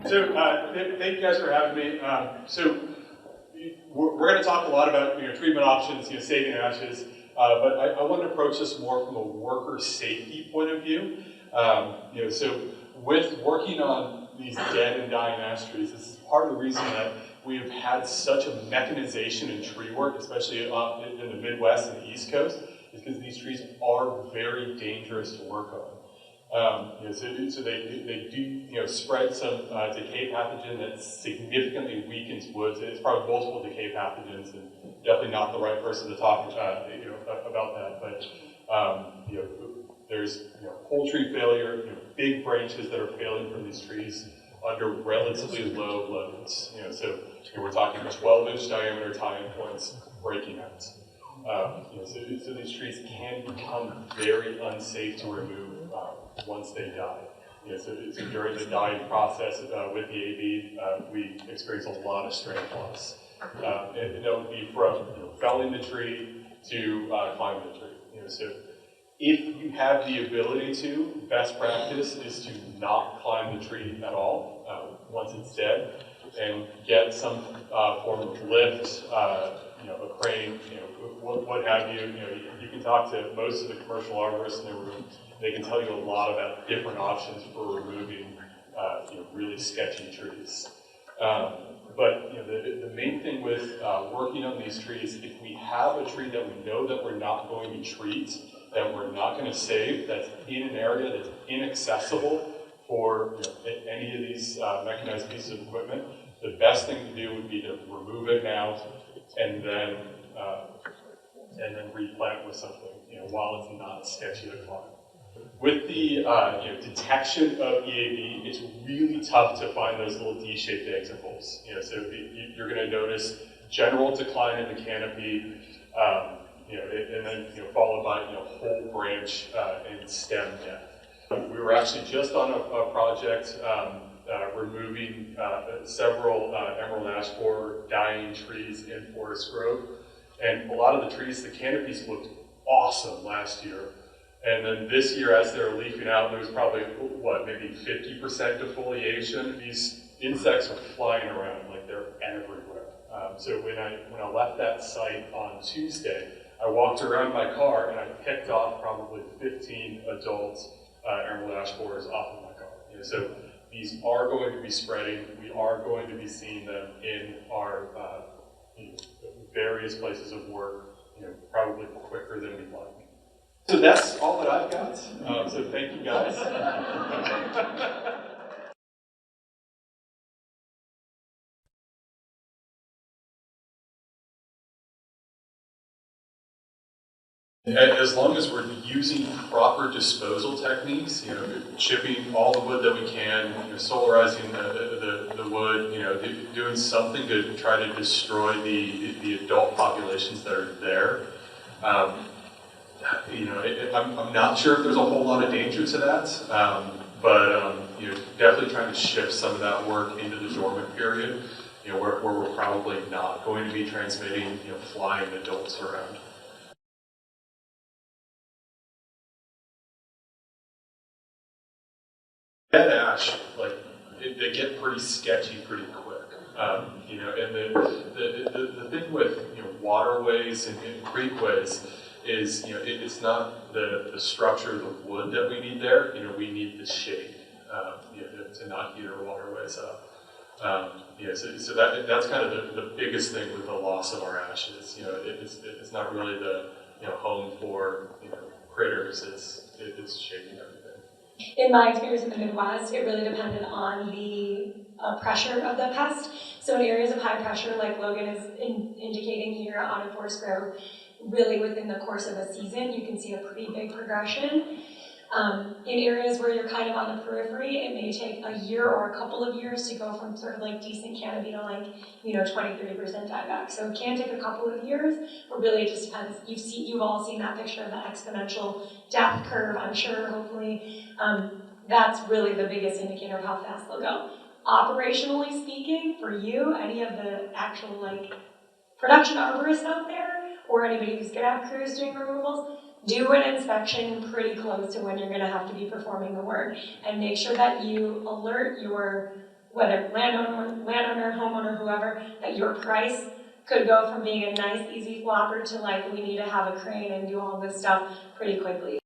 So thank you guys for having me. So we're going to talk a lot about treatment options, saving ashes, but I want to approach this more from a worker safety point of view. So with working on these dead and dying ash trees, this is part of the reason that we have had such a mechanization in tree work, especially in the Midwest and the East Coast, is because these trees are very dangerous to work on. So they do spread some decay pathogen that significantly weakens woods. It's probably multiple decay pathogens, and definitely not the right person to talk about that. But there's whole tree failure, big branches that are failing from these trees under relatively low loads. So we're talking 12-inch diameter tie-in points breaking out. So these trees can become very unsafe to remove once they die. So during the dying process with EAB, we experience a lot of strength loss. And that would be from felling the tree to climbing the tree. So if you have the ability to, best practice is to not climb the tree at all once it's dead, and get some form of lift, a crane, what have you. You can talk to most of the commercial arborists in the room. They can tell you a lot about different options for removing really sketchy trees. But the main thing with working on these trees, if we have a tree that we know that we're not going to treat, that we're not going to save, that's in an area that's inaccessible for any of these mechanized pieces of equipment, the best thing to do would be to remove it now and then replant with something while it's not sketchy to climb. With the detection of EAB, it's really tough to find those little D-shaped exit holes. So you're going to notice general decline in the canopy, and then followed by whole branch and stem death. We were actually just on a project removing several emerald ash borer dying trees in Forest Grove, and a lot of the trees, the canopies looked awesome last year. And then this year, as they're leafing out, there was probably, maybe 50% defoliation. These insects are flying around like they're everywhere. So when I left that site on Tuesday, I walked around my car and I picked off probably 15 adult emerald ash borers off of my car. So these are going to be spreading. We are going to be seeing them in our various places of work, probably quicker than we'd like. So that's all that I've got. So thank you guys. As long as we're using proper disposal techniques, chipping all the wood that we can, solarizing the wood, doing something to try to destroy the adult populations that are there. I'm not sure if there's a whole lot of danger to that, but definitely trying to shift some of that work into the dormant period, where we're probably not going to be transmitting flying adults around. Dead ash, they get pretty sketchy pretty quick. And the thing with waterways and creekways is it's not the structure of the wood that we need there. We need the shade to not heat our waterways up. So that's kind of the biggest thing with the loss of our ashes. It's not really the home for critters. It's shading everything. In my experience in the Midwest, it really depended on the pressure of the pest. So in areas of high pressure, like Logan is indicating here on a Forest Grove, really within the course of a season, you can see a pretty big progression. In areas where you're kind of on the periphery, it may take a year or a couple of years to go from sort of like decent canopy to 20-30% dieback. So it can take a couple of years, but really it just depends. You've all seen that picture of the exponential death curve, I'm sure, hopefully. That's really the biggest indicator of how fast they'll go. Operationally speaking, for you, any of the actual production arborists out there, or anybody who's gonna have crews doing removals, do an inspection pretty close to when you're going to have to be performing the work, and make sure that you alert your whether landowner, homeowner, whoever, that your price could go from being a nice, easy flopper to like, we need to have a crane and do all this stuff pretty quickly.